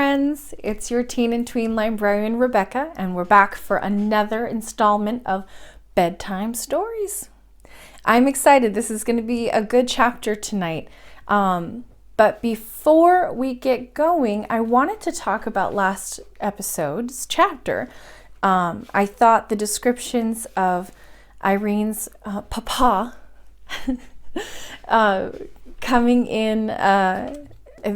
friends, it's your teen and tween librarian Rebecca, and we're back for another installment of Bedtime Stories. I'm excited. This is going to be a good chapter tonight. But before we get going, I wanted to talk about last episode's chapter. I thought the descriptions of Irene's papa coming in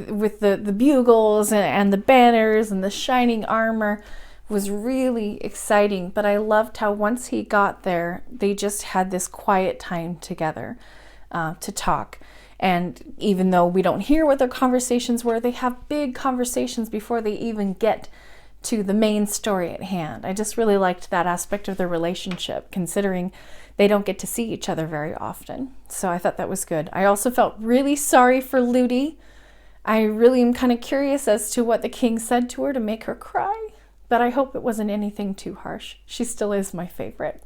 with the bugles and the banners and the shining armor was really exciting. But I loved how once he got there, they just had this quiet time together to talk. And even though we don't hear what their conversations were, they have big conversations before they even get to the main story at hand. I just really liked that aspect of their relationship, considering they don't get to see each other very often. So I thought that was good. I also felt really sorry for Ludi. I really am kind of curious as to what the king said to her to make her cry, but I hope it wasn't anything too harsh. She still is my favorite.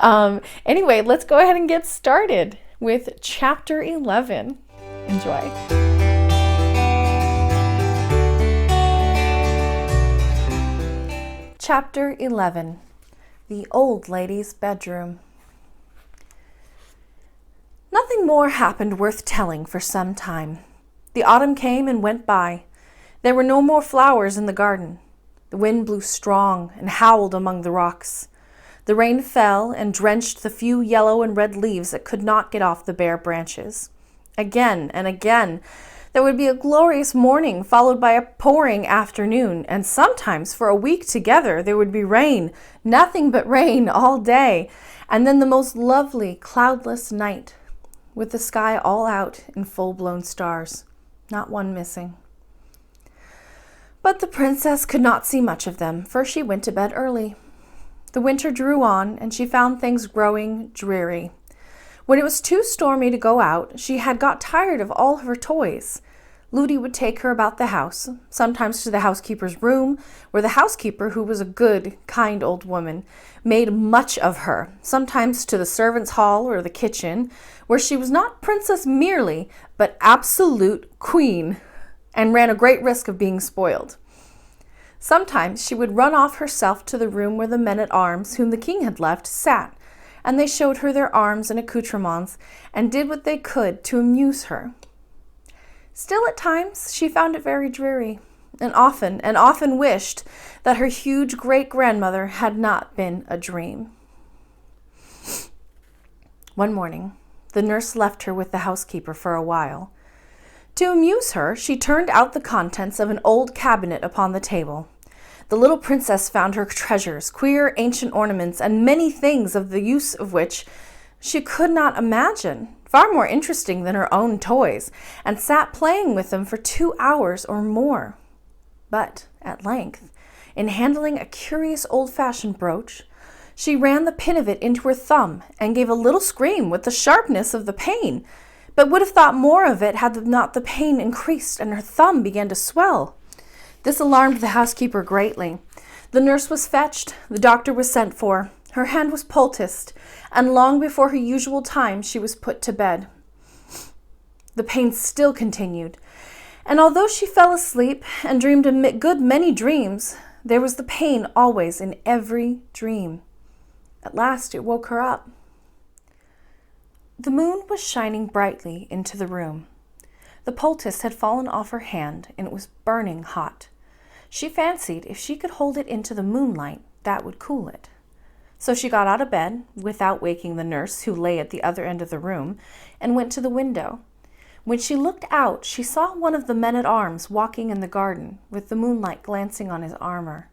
Anyway, let's go ahead and get started with Chapter 11. Enjoy. Chapter 11, The Old Lady's Bedroom. Nothing more happened worth telling for some time. The autumn came and went by. There were no more flowers in the garden. The wind blew strong and howled among the rocks. The rain fell and drenched the few yellow and red leaves that could not get off the bare branches. Again and again, there would be a glorious morning followed by a pouring afternoon, and sometimes for a week together there would be rain, nothing but rain all day, and then the most lovely cloudless night, with the sky all out in full-blown stars, not one missing. But the princess could not see much of them, for she went to bed early. The winter drew on, and she found things growing dreary. When it was too stormy to go out, she had got tired of all of her toys. Ludi would take her about the house, sometimes to the housekeeper's room, where the housekeeper, who was a good, kind old woman, made much of her, sometimes to the servants' hall or the kitchen, where she was not princess merely, but absolute queen, and ran a great risk of being spoiled. Sometimes she would run off herself to the room where the men-at-arms, whom the king had left, sat, and they showed her their arms and accoutrements, and did what they could to amuse her. Still at times she found it very dreary, and often wished that her huge great-grandmother had not been a dream. One morning, the nurse left her with the housekeeper for a while. To amuse her, she turned out the contents of an old cabinet upon the table. The little princess found her treasures, queer ancient ornaments, and many things of the use of which she could not imagine, far more interesting than her own toys, and sat playing with them for 2 hours or more. But, at length, in handling a curious old-fashioned brooch, she ran the pin of it into her thumb and gave a little scream with the sharpness of the pain, but would have thought more of it had not the pain increased and her thumb began to swell. This alarmed the housekeeper greatly. The nurse was fetched, the doctor was sent for, her hand was poulticed, and long before her usual time she was put to bed. The pain still continued, and although she fell asleep and dreamed a good many dreams, there was the pain always in every dream. At last it woke her up. The moon was shining brightly into the room. The poultice had fallen off her hand, and it was burning hot. She fancied if she could hold it into the moonlight, that would cool it. So she got out of bed, without waking the nurse, who lay at the other end of the room, and went to the window. When she looked out, she saw one of the men-at-arms walking in the garden, with the moonlight glancing on his armor.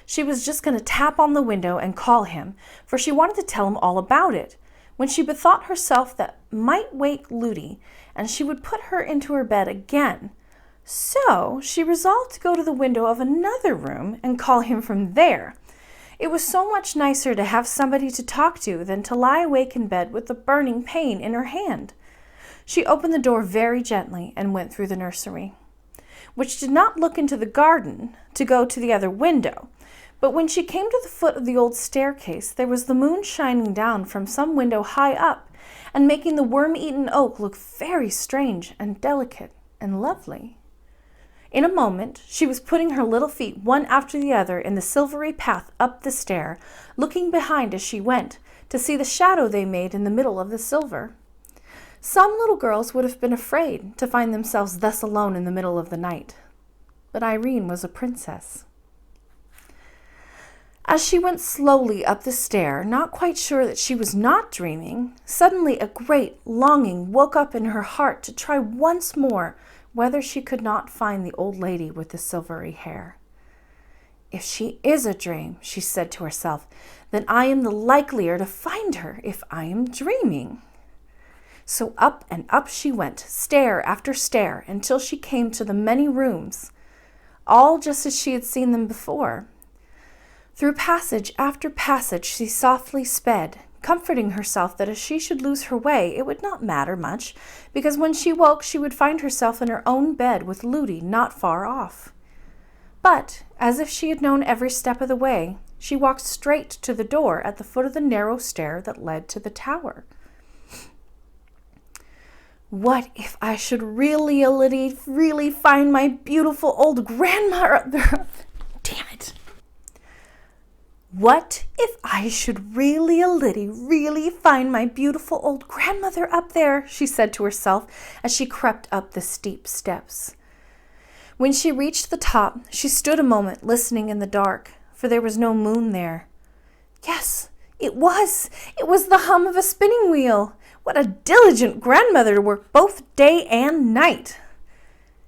She was just going to tap on the window and call him, for she wanted to tell him all about it, when she bethought herself that might wake Ludi, and she would put her into her bed again. So she resolved to go to the window of another room and call him from there. It was so much nicer to have somebody to talk to than to lie awake in bed with the burning pain in her hand. She opened the door very gently and went through the nursery, which did not look into the garden, to go to the other window. But when she came to the foot of the old staircase, there was the moon shining down from some window high up, and making the worm-eaten oak look very strange and delicate and lovely. In a moment, she was putting her little feet one after the other in the silvery path up the stair, looking behind as she went to see the shadow they made in the middle of the silver. Some little girls would have been afraid to find themselves thus alone in the middle of the night. But Irene was a princess. As she went slowly up the stair, not quite sure that she was not dreaming, suddenly a great longing woke up in her heart to try once more whether she could not find the old lady with the silvery hair. If she is a dream, she said to herself, then I am the likelier to find her if I am dreaming. So up and up she went, stair after stair, until she came to the many rooms, all just as she had seen them before. Through passage after passage she softly sped, comforting herself that if she should lose her way, it would not matter much, because when she woke she would find herself in her own bed with Ludi not far off. But, as if she had known every step of the way, she walked straight to the door at the foot of the narrow stair that led to the tower. What if I should really find my beautiful old grandmother? Damn it. What if I should really find my beautiful old grandmother up there? She said to herself as she crept up the steep steps. When she reached the top, she stood a moment listening in the dark, for there was no moon there. Yes, it was the hum of a spinning wheel. What a diligent grandmother to work both day and night.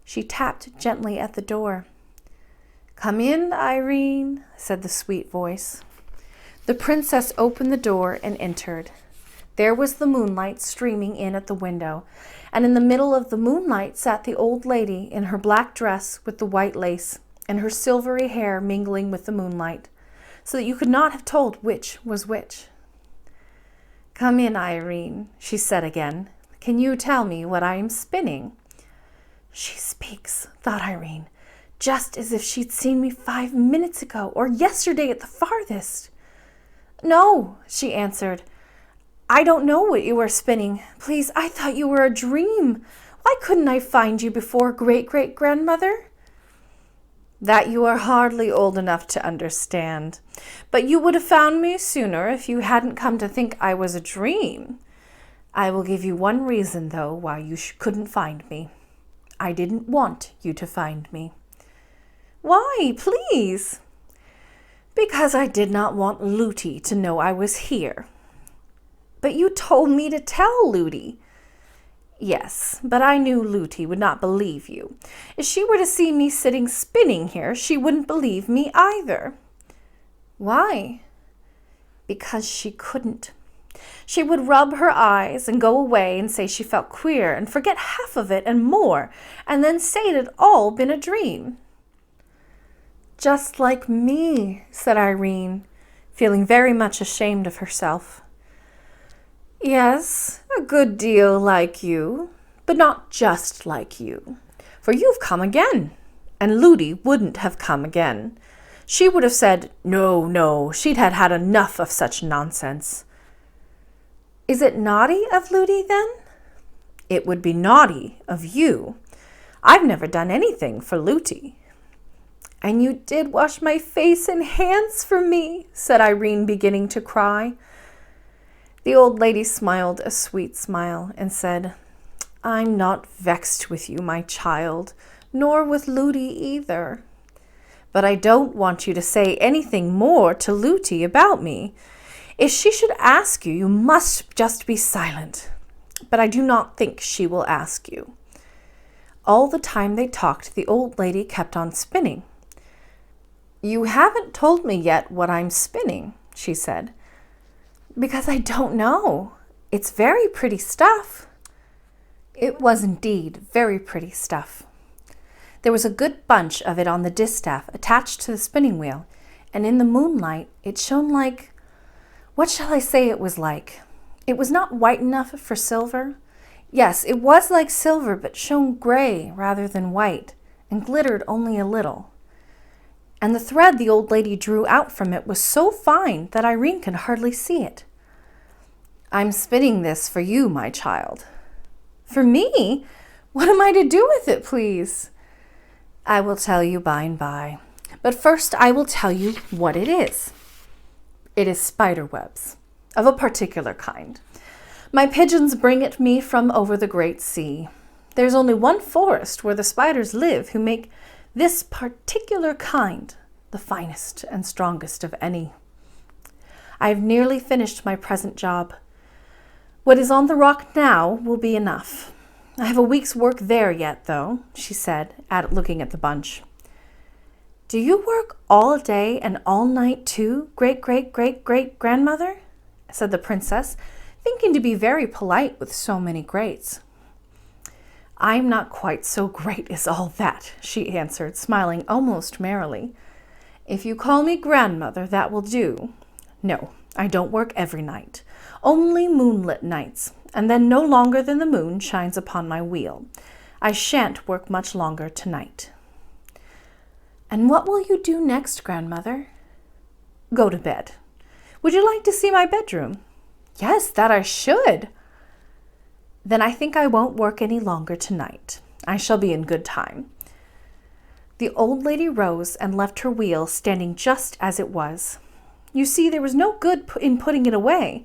She tapped gently at the door. Come in, Irene, said the sweet voice. The princess opened the door and entered. There was the moonlight streaming in at the window, and in the middle of the moonlight sat the old lady in her black dress with the white lace, and her silvery hair mingling with the moonlight, so that you could not have told which was which. Come in, Irene, she said again. Can you tell me what I am spinning? She speaks, thought Irene, just as if she'd seen me 5 minutes ago, or yesterday at the farthest. No, she answered. I don't know what you are spinning. Please, I thought you were a dream. Why couldn't I find you before, great-great-grandmother? That you are hardly old enough to understand. But you would have found me sooner if you hadn't come to think I was a dream. I will give you one reason, though, why you couldn't find me. I didn't want you to find me. Why, please? Because I did not want Ludi to know I was here. But you told me to tell Ludi. Yes, but I knew Ludi would not believe you. If she were to see me sitting spinning here, she wouldn't believe me either. Why? Because she couldn't. She would rub her eyes and go away and say she felt queer and forget half of it and more, and then say it had all been a dream. Just like me, said Irene, feeling very much ashamed of herself. Yes, a good deal like you, but not just like you, for you've come again, and Ludi wouldn't have come again. She would have said, no, she'd had enough of such nonsense. Is it naughty of Ludi, then? It would be naughty of you. I've never done anything for Ludi. And you did wash my face and hands for me, said Irene, beginning to cry. The old lady smiled a sweet smile and said, I'm not vexed with you, my child, nor with Ludi either. But I don't want you to say anything more to Ludi about me. If she should ask you, you must just be silent. But I do not think she will ask you. All the time they talked, the old lady kept on spinning. You haven't told me yet what I'm spinning, she said. Because I don't know. It's very pretty stuff. It was indeed very pretty stuff. There was a good bunch of it on the distaff attached to the spinning wheel, and in the moonlight it shone like, what shall I say it was like? It was not white enough for silver. Yes, it was like silver, but shone gray rather than white, and glittered only a little. And the thread the old lady drew out from it was so fine that Irene could hardly see it. I'm spinning this for you, my child. For me? What am I to do with it, please? I will tell you by and by. But first I will tell you what it is. It is spider webs, of a particular kind. My pigeons bring it me from over the great sea. There's only one forest where the spiders live who make this particular kind the finest and strongest of any. I have nearly finished my present job. What is on the rock now will be enough. I have a week's work there yet, though, she said, looking at the bunch. Do you work all day and all night too, great-great-great-great-grandmother? Said the princess, thinking to be very polite with so many greats. I'm not quite so great as all that, she answered, smiling almost merrily. If you call me grandmother, that will do. No, I don't work every night, only moonlit nights, and then no longer than the moon shines upon my wheel. I shan't work much longer tonight. And what will you do next, grandmother? Go to bed. Would you like to see my bedroom? Yes, that I should. Then I think I won't work any longer tonight. I shall be in good time. The old lady rose and left her wheel standing just as it was. You see, there was no good in putting it away,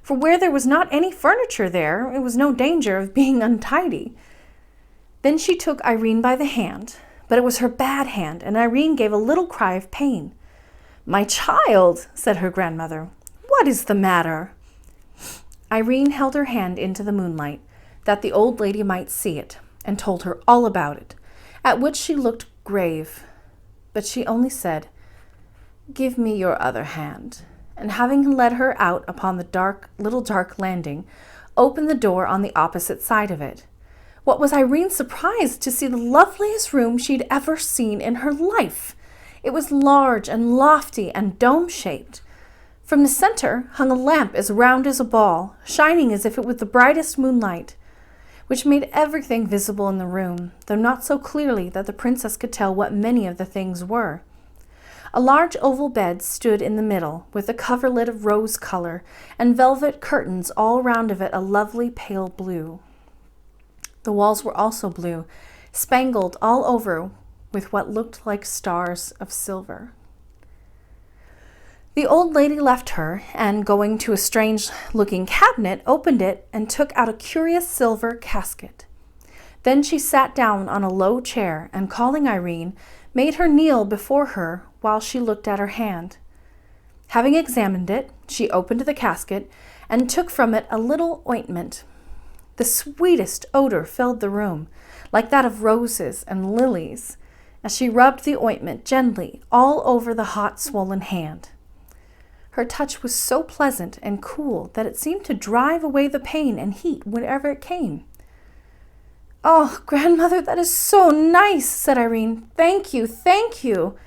for where there was not any furniture there, it was no danger of being untidy. Then she took Irene by the hand, but it was her bad hand, and Irene gave a little cry of pain. My child, said her grandmother, what is the matter? Irene held her hand into the moonlight, that the old lady might see it, and told her all about it, at which she looked grave. But she only said, Give me your other hand, and having led her out upon the little dark landing, opened the door on the opposite side of it. What was Irene's surprise to see the loveliest room she'd ever seen in her life. It was large and lofty and dome-shaped. From the center hung a lamp as round as a ball, shining as if it was the brightest moonlight, which made everything visible in the room, though not so clearly that the princess could tell what many of the things were. A large oval bed stood in the middle, with a coverlet of rose color, and velvet curtains all round of it a lovely pale blue. The walls were also blue, spangled all over with what looked like stars of silver. The old lady left her, and going to a strange-looking cabinet, opened it and took out a curious silver casket. Then she sat down on a low chair, and calling Irene, made her kneel before her while she looked at her hand. Having examined it, she opened the casket and took from it a little ointment. The sweetest odor filled the room, like that of roses and lilies, as she rubbed the ointment gently all over the hot, swollen hand. Her touch was so pleasant and cool that it seemed to drive away the pain and heat whenever it came. Oh, grandmother, that is so nice, said Irene. Thank you, thank you.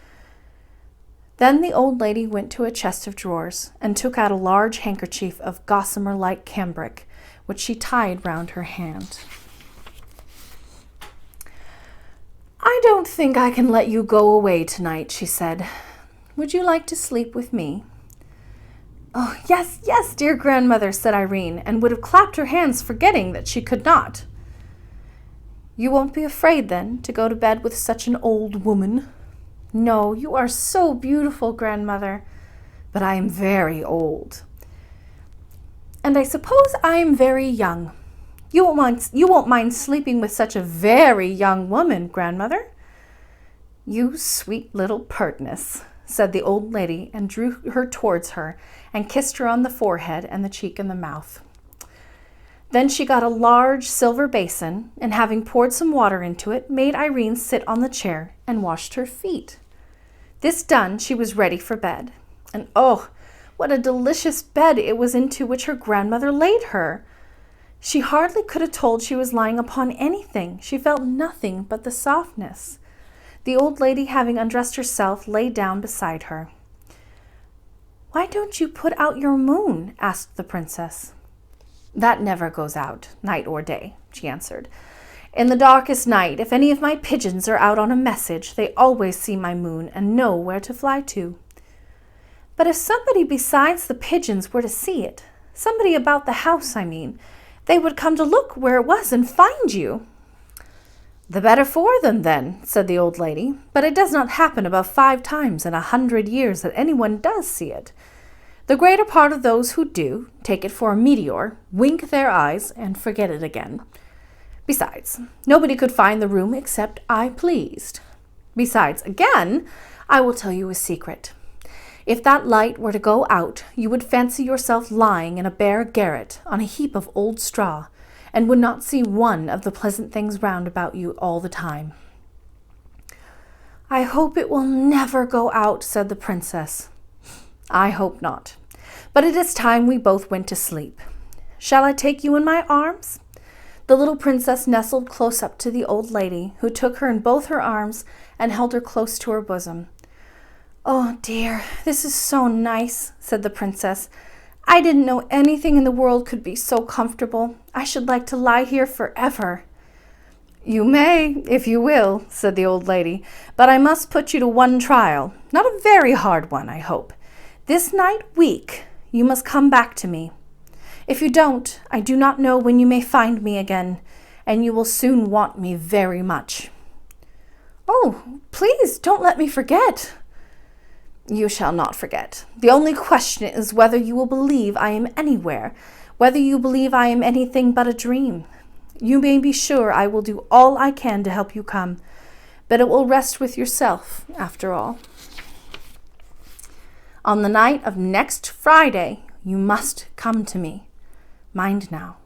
Then the old lady went to a chest of drawers and took out a large handkerchief of gossamer-like cambric, which she tied round her hand. I don't think I can let you go away tonight, she said. Would you like to sleep with me? Oh, yes, yes, dear grandmother, said Irene, and would have clapped her hands, forgetting that she could not. You won't be afraid, then, to go to bed with such an old woman? No, you are so beautiful, grandmother, but I am very old. And I suppose I am very young. You won't mind sleeping with such a very young woman, grandmother? You sweet little pertness, said the old lady, and drew her towards her and kissed her on the forehead and the cheek and the mouth. Then she got a large silver basin, and having poured some water into it, made Irene sit on the chair and washed her feet. This done, she was ready for bed. And oh, what a delicious bed it was into which her grandmother laid her! She hardly could have told she was lying upon anything. She felt nothing but the softness. The old lady, having undressed herself, lay down beside her. Why don't you put out your moon? Asked the princess. That never goes out, night or day, she answered. In the darkest night, if any of my pigeons are out on a message, they always see my moon and know where to fly to. But if somebody besides the pigeons were to see it, somebody about the house, I mean, they would come to look where it was and find you. "The better for them, then," said the old lady. "But it does not happen above 5 times in 100 years that anyone does see it. The greater part of those who do take it for a meteor, wink their eyes, and forget it again. Besides, nobody could find the room except I pleased. Besides, again, I will tell you a secret. If that light were to go out, you would fancy yourself lying in a bare garret on a heap of old straw, and would not see one of the pleasant things round about you all the time." "I hope it will never go out," said the princess. "I hope not. But it is time we both went to sleep. Shall I take you in my arms?" The little princess nestled close up to the old lady, who took her in both her arms and held her close to her bosom. "Oh dear, this is so nice," said the princess. "I didn't know anything in the world could be so comfortable. I should like to lie here forever." "You may, if you will," said the old lady, "but I must put you to one trial, not a very hard one, I hope. This night week you must come back to me. If you don't, I do not know when you may find me again, and you will soon want me very much." "Oh, please don't let me forget." "You shall not forget. The only question is whether you will believe I am anywhere, whether you believe I am anything but a dream. You may be sure I will do all I can to help you come, but it will rest with yourself, after all. On the night of next Friday, you must come to me. Mind now."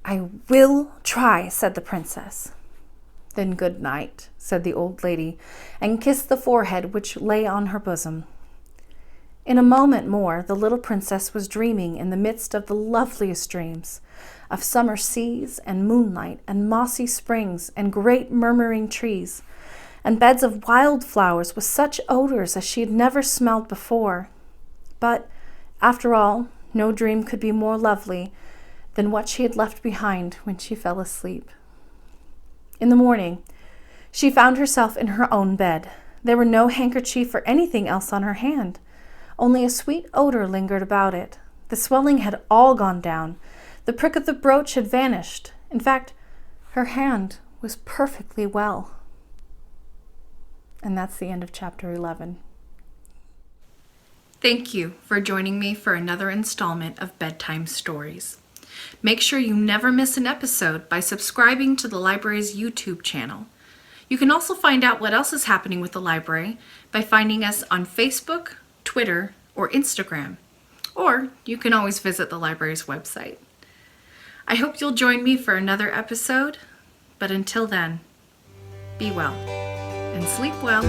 "I will try," said the princess. "Then good night," said the old lady, and kissed the forehead which lay on her bosom. In a moment more, the little princess was dreaming in the midst of the loveliest dreams, of summer seas and moonlight and mossy springs and great murmuring trees, and beds of wild flowers with such odors as she had never smelled before. But, after all, no dream could be more lovely than what she had left behind when she fell asleep. In the morning, she found herself in her own bed. There were no handkerchief or anything else on her hand. Only a sweet odor lingered about it. The swelling had all gone down. The prick of the brooch had vanished. In fact, her hand was perfectly well. And that's the end of chapter 11. Thank you for joining me for another installment of Bedtime Stories. Make sure you never miss an episode by subscribing to the library's YouTube channel. You can also find out what else is happening with the library by finding us on Facebook, Twitter, or Instagram. Or you can always visit the library's website. I hope you'll join me for another episode, but until then, be well and sleep well.